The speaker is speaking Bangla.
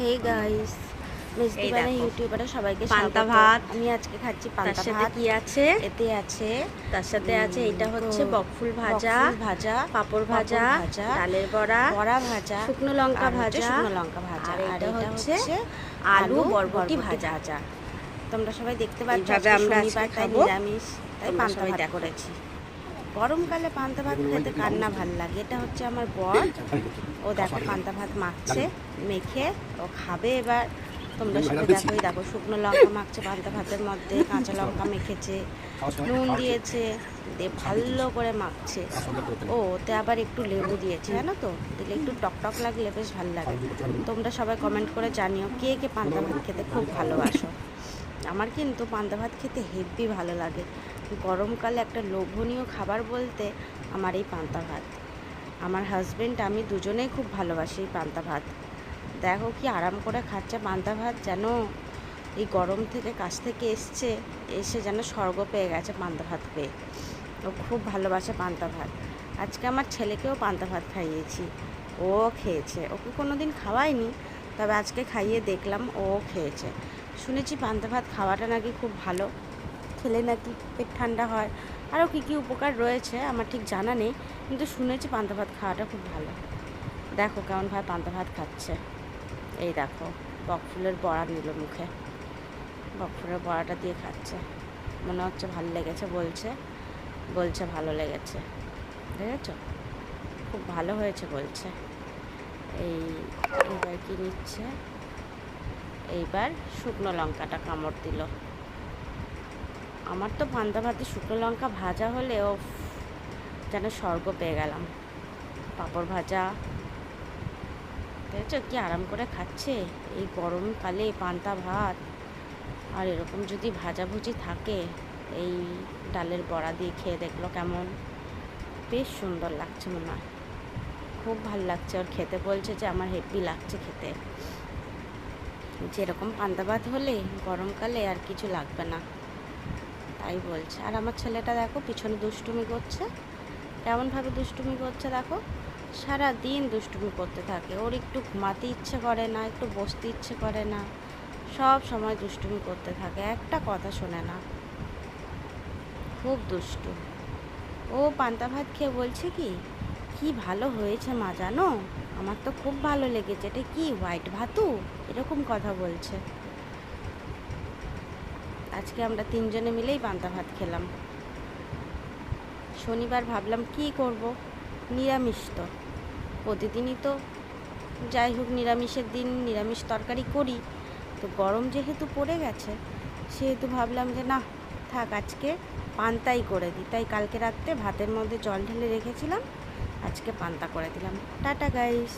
হে গাইস, মিষ্টি এই বানাই দেখো ইউটিউবারে সবাইকে পান্তা স্বাগত। ভাত। আমি আজকে খাচ্ছি পান্তা তার সাথে ভাত। কি আছে? এতে আছে তার সাথে আছে এটা হচ্ছে বকফুল ভাজা, বকফুল ভাজা, পাঁপড় ভাজা, ডালের বড়া, বড়া ভাজা, শুকনো লঙ্কা আর হচ্ছে ভাজা, শুকনো লঙ্কা ভাজা, আর আর এটা এটা হচ্ছে হচ্ছে আলু বরবটি ভাজা। তোমরা সবাই দেখতে পাচ্ছ এইভাবে আজকে আমরা শনিবার, আজকে তাই খাবো। নিরামিষ, তাই তোমরা পান্তা সবাই ভাত দেখো। করেছি। গরমকালে পান্তা ভাত খেতে কার না ভাল লাগে। এটা হচ্ছে আমার বর, ও দেখো পান্তা ভাত মাখছে, মেখে ও খাবে এবার। তোমরা সবাই দেখো শুকনো লঙ্কা মাখছে পান্তা ভাতের মধ্যে, কাঁচা লঙ্কা মেখেছে, নুন দিয়েছে, দিয়ে ভালো করে মাখছে। ও ওতে আবার একটু লেবু দিয়েছে, জানো তো, দিলে একটু টকটক লাগলে বেশ ভালো লাগে। তোমরা সবাই কমেন্ট করে জানিও কে কে পান্তা ভাত খেতে খুব ভালোবাসো। আমার কিন্তু পান্তা ভাত খেতে হেব্বি ভালো লাগে। গরমকালে একটা লোভনীয় খাবার বলতে আমার এই পান্তা ভাত। আমার হাজবেন্ড আমি দুজনেই খুব ভালোবাসি এই পান্তা ভাত। দেখো কি আরাম করে খাচ্ছে পান্তা ভাত, যেন এই গরম থেকে কাছ থেকে এসে যেন স্বর্গ পেয়ে গেছে পান্তা ভাত পেয়ে। ও খুব ভালোবাসে পান্তা ভাত। আজকে আমার ছেলেকেও পান্তা ভাত খাইয়েছি, ও খেয়েছে। ওকে কোনো দিন খাওয়াইনি, তবে আজকে খাইয়ে দেখলাম, ও খেয়েছে। শুনেছি পান্তা ভাত খাওয়াটা নাকি খুব ভালো, খেলে নাকি পেট ঠান্ডা হয়, আরও কী কী উপকার রয়েছে আমার ঠিক জানা নেই, কিন্তু শুনেছি পান্তা ভাত খাওয়াটা খুব ভালো। দেখো কেমন ভাই পান্তা ভাত খাচ্ছে। এই দেখো বকফুলের বড়া নিল মুখে, বকফুলের বড়াটা দিয়ে খাচ্ছে। মনে হচ্ছে ভালো লেগেছে, বলছে ভালো লেগেছে। দেখেছ, খুব ভালো হয়েছে বলছে। এইবার কি নিচ্ছে, এইবার শুকনো লঙ্কাটা কামড় দিল। আমার তো পান্তা ভাতে শুকনো লঙ্কা ভাজা হলে ও যেন স্বর্গ পেয়ে গেলাম। পাঁপড় ভাজা, দেখেছো কি আরাম করে খাচ্ছে এই গরমকালে পান্তা ভাত। আর এরকম যদি ভাজাভুজি থাকে, এই ডালের বড়া দিয়ে খেয়ে দেখলো কেমন, বেশ সুন্দর লাগছে মনে হয়, খুব ভালো লাগছে ওর খেতে। বলছে যে আমার হেভি লাগছে খেতে, যেরকম পান্তা ভাত হলে গরমকালে আর কিছু লাগবে না, তাই বলছে। আর আমার ছেলেটা দেখো পিছনে দুষ্টুমি করছে, কেমনভাবে দুষ্টুমি করছে দেখো, সারা দিন দুষ্টুমি করতে থাকে। ওর একটু ঘুমাতে ইচ্ছে করে না, একটু বসতে ইচ্ছে করে না, সব সময় দুষ্টুমি করতে থাকে, একটা কথা শোনে না, খুব দুষ্টু। ও পান্তা ভাত খেয়ে বলছে কি কি ভালো হয়েছে মা, জানো আমার তো খুব ভালো লেগেছে, এটা কি হোয়াইট ভাতু, এরকম কথা বলছে। আজকে আমরা তিনজনে মিলেই পান্তা ভাত খেলাম। শনিবার ভাবলাম কি করব, নিরামিষ তো, প্রতিদিনই তো যাই হোক নিরামিষের দিন নিরামিষ তরকারি করি, তো গরম যেহেতু পড়ে গেছে সেহেতু ভাবলাম যে না থাক, আজকে পান্তাই করে দিই। তাই কালকে রাত্রে ভাতের মধ্যে জল ঢেলে রেখেছিলাম, আজকে পান্তা করে দিলাম। Tata guys.